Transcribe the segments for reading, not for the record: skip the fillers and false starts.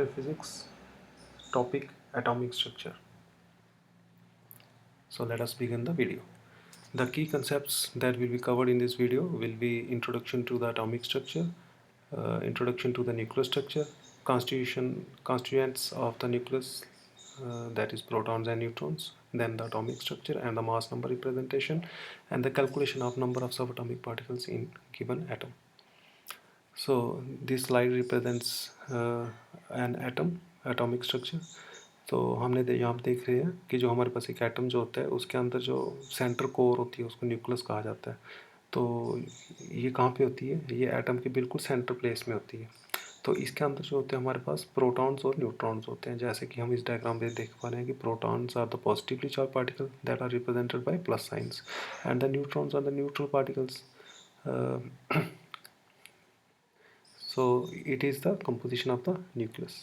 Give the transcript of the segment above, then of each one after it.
Physics topic atomic structure. So let us begin the video. The key concepts that will be covered in this video will be introduction to the atomic structure, introduction to the nuclear structure, constituents of the nucleus, that is protons and neutrons, then the atomic structure and the mass number representation, and the calculation of number of subatomic particles in given atom. So this slide represents an atom, atomic structure. तो हमने यहाँ पे देख रहे हैं कि जो हमारे पास एक एटम जो होता है उसके अंदर जो सेंटर कोर होती है उसको न्यूक्लियस कहा जाता है। तो ये कहाँ पे होती है? ये एटम के बिल्कुल सेंटर प्लेस में होती है। तो इसके अंदर जो होते हैं हमारे पास प्रोटॉन्स और न्यूट्रॉन्स होते हैं, जैसे कि हम इस डायग्राम पे देख पा रहे हैं कि protons are the positively charge particle that are represented by plus signs and the neutrons are the neutral particles. So it is the composition of the nucleus.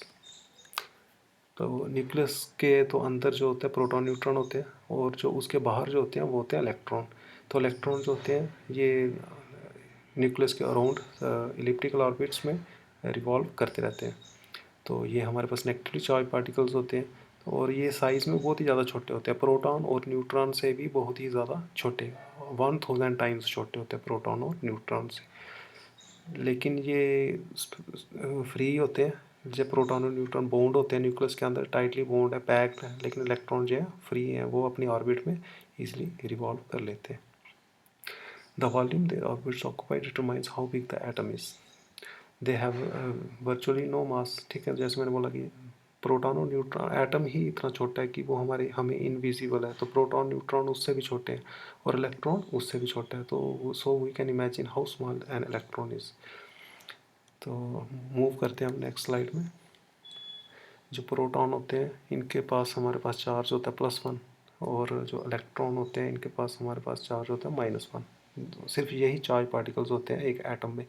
तो न्यूक्लियस के तो अंदर जो होते हैं प्रोटॉन न्यूट्रॉन होते हैं और जो उसके बाहर जो होते हैं वो होते हैं इलेक्ट्रॉन. तो इलेक्ट्रॉन जो होते हैं ये न्यूक्लियस के अराउंड इलिप्टिकल ऑर्बिट्स में रिवॉल्व करते रहते हैं. तो ये हमारे पास नेगेटिवली चार्ज पार्टिकल्स होते हैं और ये साइज़ में बहुत ही ज़्यादा छोटे होते हैं. प्रोटॉन और न्यूट्रॉन से भी बहुत ही ज़्यादा छोटे, 1000 टाइम्स छोटे होते हैं प्रोटॉन और न्यूट्रॉन से. लेकिन ये फ्री होते हैं. जब प्रोटॉन और न्यूट्रॉन बॉन्ड होते हैं न्यूक्लियस के अंदर, टाइटली बॉन्ड है, पैक्ड है, लेकिन इलेक्ट्रॉन जो है फ्री है, वो अपनी ऑर्बिट में इजीली रिवॉल्व कर लेते हैं. The volume their orbits occupy determines how big the atom is. They have virtually no mass. ठीक है, जैसे मैंने बोला कि प्रोटॉन और न्यूट्रॉन, एटम ही इतना छोटा है कि वो हमें इनविजिबल है. तो प्रोटॉन न्यूट्रॉन उससे भी छोटे हैं और इलेक्ट्रॉन उससे भी छोटा है. तो so we can imagine how small an electron is. तो मूव करते हैं हम नेक्स्ट स्लाइड में. जो प्रोटॉन होते हैं इनके पास हमारे पास चार्ज होता है +1 और जो इलेक्ट्रॉन होते हैं इनके पास हमारे पास चार्ज होता है -1. सिर्फ यही चार्ज पार्टिकल्स होते हैं एक एटम में.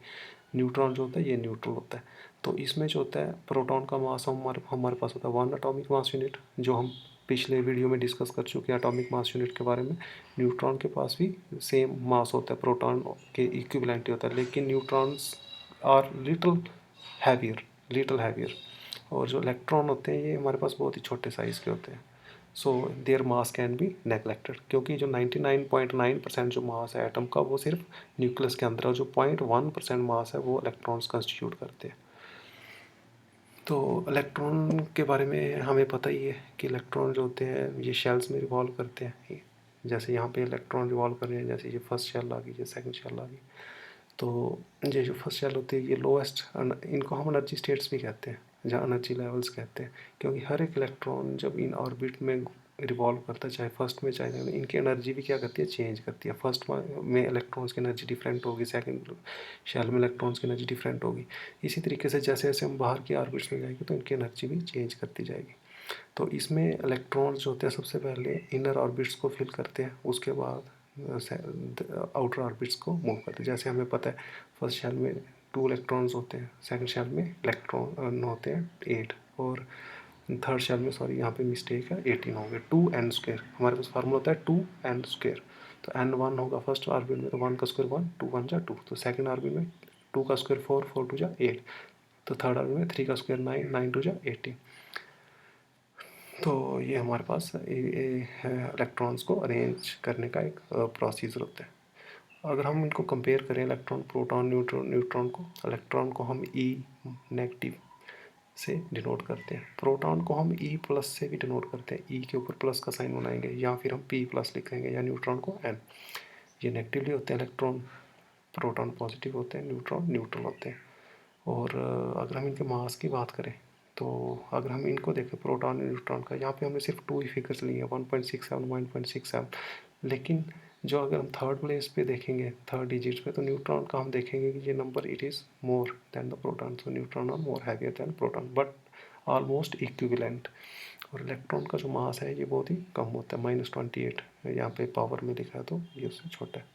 न्यूट्रॉन जो होता है ये न्यूट्रल होता है. तो इसमें जो होता है प्रोटॉन का मास हमारे पास होता है 1 एटॉमिक मास यूनिट, जो हम पिछले वीडियो में डिस्कस कर चुके हैं एटॉमिक मास यूनिट के बारे में. न्यूट्रॉन के पास भी सेम मास होता है, प्रोटॉन के इक्विवेलेंट होता है, लेकिन न्यूट्रॉन्स आर लिटल हैवियर. और जो इलेक्ट्रॉन होते हैं ये हमारे पास बहुत ही छोटे साइज़ के होते हैं. So their mass can be neglected, क्योंकि जो 99.9% जो मास है एटम का वो सिर्फ न्यूक्लियस के अंदर है, और जो 0.1% मास है वो इलेक्ट्रॉन्स कंस्टिट्यूट करते हैं. तो इलेक्ट्रॉन के बारे में हमें पता ही है कि इलेक्ट्रॉन जो होते हैं ये शेल्स में रिवॉल्व करते हैं. जैसे यहाँ पे इलेक्ट्रॉन रिवॉल्व कर रहे हैं, जैसे ये फर्स्ट शेल आ गई, ये सेकंड शेल आ गई. तो ये जो फर्स्ट शेल होती है ये लोएस्ट, इनको हम एनर्जी स्टेट्स भी कहते हैं, जहाँ एनर्जी लेवल्स कहते हैं, क्योंकि हर एक इलेक्ट्रॉन जब इन ऑर्बिट में रिवॉल्व करता है, चाहे फर्स्ट में चाहे सेकंड में, इनकी एनर्जी भी क्या करती है, चेंज करती है. फर्स्ट में इलेक्ट्रॉन्स की एनर्जी डिफरेंट होगी, सेकंड शेल में इलेक्ट्रॉन्स की एनर्जी डिफरेंट होगी. इसी तरीके से जैसे जैसे हम बाहर की ऑर्बिट्स में जाएंगे तो इनकी एनर्जी भी चेंज करती जाएगी. तो इसमें इलेक्ट्रॉन्स जो होते हैं सबसे पहले इनर ऑर्बिट्स को फिल करते हैं, उसके बाद आउटर ऑर्बिट्स को मूव करते हैं. जैसे हमें पता है फर्स्ट शेल में 2 इलेक्ट्रॉन्स होते हैं, सेकंड शेल में इलेक्ट्रॉन होते हैं 8, और थर्ड शेल में, सॉरी यहाँ पे मिस्टेक है, 18 हो गए. 2n², हमारे पास फार्मूला होता है 2n². तो n1 होगा फर्स्ट ऑर्बिट में, तो 1 का स्क्वायर 1, 2 1 जा 2. तो सेकंड ऑर्बिट में 2 का स्क्वायर 4, 4 2 जा 8. तो थर्ड ऑर्बिट में 3 का स्क्वायर 9, 9 2 जा 18. तो ये हमारे पास इलेक्ट्रॉन्स को अरेंज करने का एक प्रोसीजर होता है. अगर हम इनको कंपेयर करें इलेक्ट्रॉन, प्रोटॉन, न्यूट्रॉन को, इलेक्ट्रॉन को हम E नेगेटिव से डिनोट करते हैं, प्रोटॉन को हम E+ से भी डिनोट करते हैं. E के ऊपर प्लस का साइन बनाएंगे, या फिर हम P+ लिखेंगे, या न्यूट्रॉन को N. ये नेगेटिवली होते हैं इलेक्ट्रॉन, प्रोटॉन पॉजिटिव होते हैं, न्यूट्रॉन न्यूट्रल होते हैं. और अगर हम इनके मास की बात करें तो अगर हम इनको देखें प्रोटॉन और न्यूट्रॉन का, यहाँ पे हमने सिर्फ 2 ही फिगर्स लिए हैं, 1.67, 1.67. लेकिन जो अगर हम थर्ड प्लेस पे देखेंगे, थर्ड डिजिट पे, तो न्यूट्रॉन का हम देखेंगे कि ये number it is more than the proton. So neutron are more heavier than proton, but almost equivalent. और इलेक्ट्रॉन का जो मास है ये बहुत ही कम होता है, -28 यहाँ पे पावर में लिखा है, तो ये उससे छोटा है.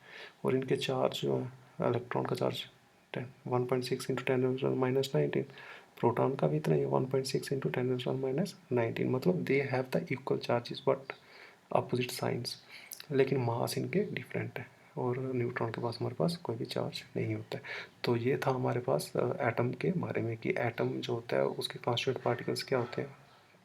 और इनके चार्ज जो है, इलेक्ट्रॉन का चार्ज 1.6 इंटू 10⁻⁻19. प्रोटॉन का भी इतना ही, 1.6 इंटू 10⁻⁻19. मतलब they have the equal charges but opposite signs, लेकिन मास इनके डिफरेंट है. और न्यूट्रॉन के पास हमारे पास कोई भी चार्ज नहीं होता है। तो ये था हमारे पास एटम के बारे में कि एटम जो होता है उसके कॉन्स्टिट्यूएंट पार्टिकल्स क्या होते हैं,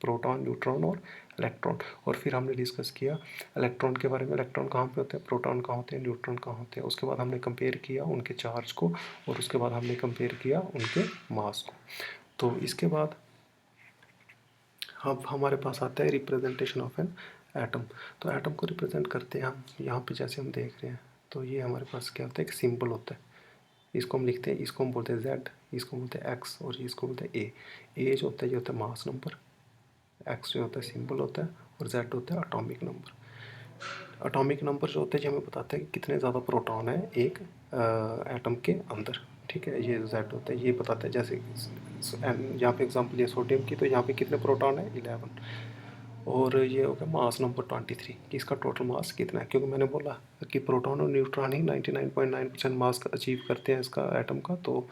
प्रोटॉन, न्यूट्रॉन और इलेक्ट्रॉन। और फिर हमने डिस्कस किया इलेक्ट्रॉन के बारे में, इलेक्ट्रॉन कहाँ पे होते हैं, प्रोटॉन कहाँ होते हैं, न्यूट्रॉन कहाँ होते हैं। उसके बाद हमने कंपेयर किया उनके चार्ज को और उसके बाद हमने कंपेयर किया उनके मास को। तो इसके बाद अब हमारे पास आता है रिप्रेजेंटेशन ऑफ एन एटम। तो एटम को रिप्रेजेंट करते हैं हम यहाँ पे, जैसे हम देख रहे हैं। तो ये हमारे पास क्या होता है, एक सिंबल होता है, इसको हम लिखते हैं, इसको हम बोलते हैं Z, इसको बोलते हैं X और इसको बोलते हैं A। A जो होता है ये होता है मास नंबर, X जो होता है सिंबल होता है और Z होता है एटॉमिक नंबर। एटॉमिक नंबर जो होता है ये हमें बताता है कि कितने ज़्यादा प्रोटॉन है एक एटम के अंदर, ठीक है। ये Z होता है, ये बताता है, जैसे यहाँ पे एग्जांपल ये सोडियम की, तो यहाँ पे कितने प्रोटॉन है 11। और ये हो गया मास नंबर 23 कि इसका टोटल मास कितना है, क्योंकि मैंने बोला कि प्रोटॉन और न्यूट्रॉन ही 99.9% मास अचीव करते हैं इसका एटम का। तो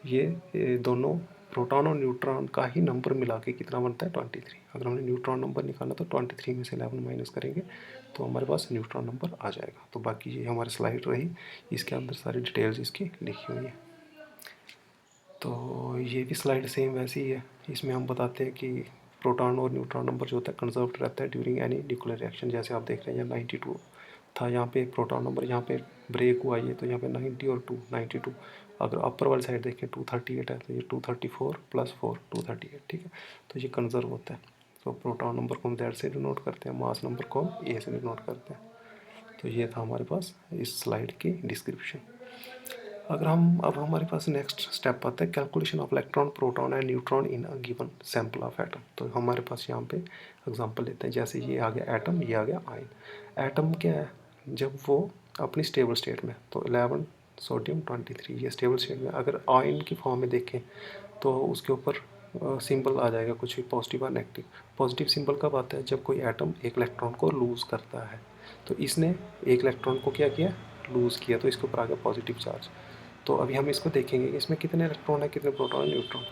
ये दोनों प्रोटॉन और न्यूट्रॉन का ही नंबर मिला के कितना बनता है 23। अगर हमने न्यूट्रॉन नंबर निकाला तो 23 में से 11 माइनस करेंगे तो हमारे पास न्यूट्रॉन नंबर आ जाएगा। तो बाकी ये हमारी स्लाइड रही, इसके अंदर सारी डिटेल्स इसकी लिखी हुई है। तो ये भी स्लाइड सेम वैसी ही है, इसमें हम बताते हैं कि प्रोटॉन और न्यूट्रॉन नंबर जो होता है कंजर्व्ड रहता है ड्यूरिंग एनी न्यूक्लियर रिएक्शन। जैसे आप देख रहे हैं 92 था, यहाँ पे प्रोटॉन नंबर यहाँ पे ब्रेक हुआ ये, तो यहाँ पे 90 और 92। अगर अपर वाली साइड देखें 238 है, तो ये 234 + 4 238, ठीक है। तो ये कंजर्व होता है। तो प्रोटॉन नंबर को हम Z से डिनोट करते हैं, मास नंबर को हम A से डिनोट करते हैं। तो ये था हमारे पास इस स्लाइड की डिस्क्रिप्शन। अगर हम अब हमारे पास नेक्स्ट स्टेप आता है calculation of electron, proton and neutron in a given sample of atom. तो हमारे पास यहाँ पे एग्जांपल लेते हैं, जैसे ये आ गया एटम, ये आ गया आयन। एटम क्या है, जब वो अपनी स्टेबल स्टेट में, तो 11 सोडियम 23 ये स्टेबल स्टेट में। अगर आयन की फॉर्म में देखें तो उसके ऊपर सिंबल आ जाएगा कुछ भी, पॉजिटिव और नेगेटिव। पॉजिटिव सिंबल कब आता है, जब कोई एटम एक इलेक्ट्रॉन को लूज़ करता है। तो इसने एक इलेक्ट्रॉन को क्या किया, लूज़ किया, तो इसके ऊपर आ गया पॉजिटिव चार्ज। तो अभी हम इसको देखेंगे कि इसमें कितने इलेक्ट्रॉन है, कितने प्रोटॉन, न्यूट्रॉन।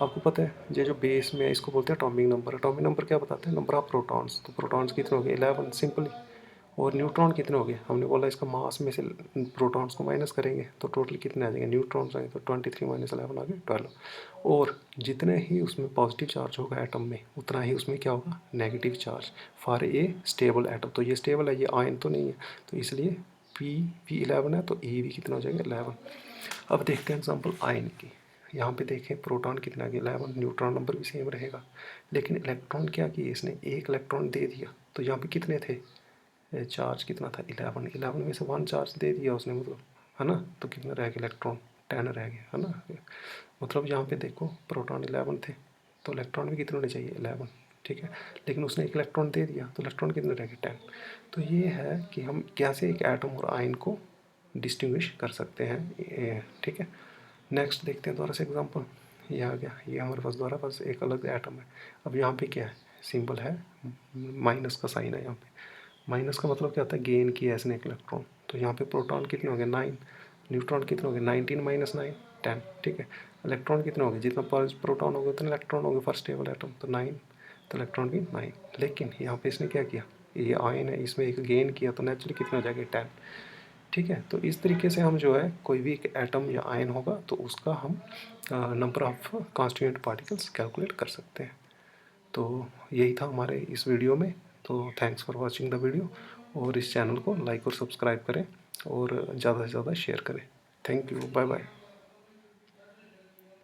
आपको पता है ये जो बेस में है इसको बोलते हैं एटॉमिक नंबर। एटॉमिक नंबर क्या बताते हैं, नंबर ऑफ प्रोटॉन्स। तो प्रोटॉन्स कितने हो गए 11 सिंपली। और न्यूट्रॉन कितने हो गए, हमने बोला इसका मास में से प्रोटॉन्स को माइनस करेंगे तो टोटल कितने आ जाएंगे, न्यूट्रॉन्स आएंगे। तो 23 - 11 आ गए 12। और जितने ही उसमें पॉजिटिव चार्ज होगा एटम में, उतना ही उसमें क्या होगा, negative charge for a stable atom. तो ये स्टेबल है, ये आयन तो नहीं है, तो इसलिए पी 11 है, तो ई भी कितना हो जाएगा 11। अब देखते हैं एग्जांपल आयन की। यहाँ पे देखें प्रोटॉन कितना आ गया 11, न्यूट्रॉन नंबर भी सेम रहेगा। लेकिन इलेक्ट्रॉन क्या किया इसने, एक इलेक्ट्रॉन दे दिया। तो यहाँ पे कितने थे, चार्ज कितना था 11, 11 में से 1 चार्ज दे दिया उसने, मतलब है ना। तो कितना रह गया इलेक्ट्रॉन, 10 रह गया, है ना। मतलब यहाँ पे देखो प्रोटॉन 11 थे, तो इलेक्ट्रॉन भी कितने होने चाहिए 11, ठीक है। लेकिन उसने एक इलेक्ट्रॉन दे दिया, तो इलेक्ट्रॉन कितने रह गए 10। तो ये है कि हम कैसे एक एटम और आयन को डिस्टिंग्विश कर सकते हैं, ठीक है। नेक्स्ट देखते हैं दोबारा से एग्जांपल। ये आ गया, ये हमारे पास दोबारा पास एक अलग एटम है। अब यहाँ पे क्या है, सिंबल है, माइनस का साइन है यहाँ पे। माइनस का मतलब क्या होता है, गेन किया इसने एक इलेक्ट्रॉन। तो यहाँ पे प्रोटॉन कितने हो गए 9, न्यूट्रॉन कितने हो गए 19 - 9 10, ठीक है। इलेक्ट्रॉन कितने हो गए, जितना प्रोटॉन हो गए उतने इलेक्ट्रॉन हो गए फॉर स्टेबल एटम, तो 9, तो इलेक्ट्रॉन भी 9। लेकिन यहाँ पे इसने क्या किया, ये आयन है, इसमें एक गेन किया, तो नेचुरली कितने हो जाएंगे 10, ठीक है। तो इस तरीके से हम जो है कोई भी एक एटम या आयन होगा तो उसका हम number of constituent particles calculate कर सकते हैं। तो यही था हमारे इस वीडियो में। तो thanks for watching the video, और इस चैनल को लाइक और सब्सक्राइब करें और ज़्यादा से ज़्यादा शेयर करें। Thank you, bye bye.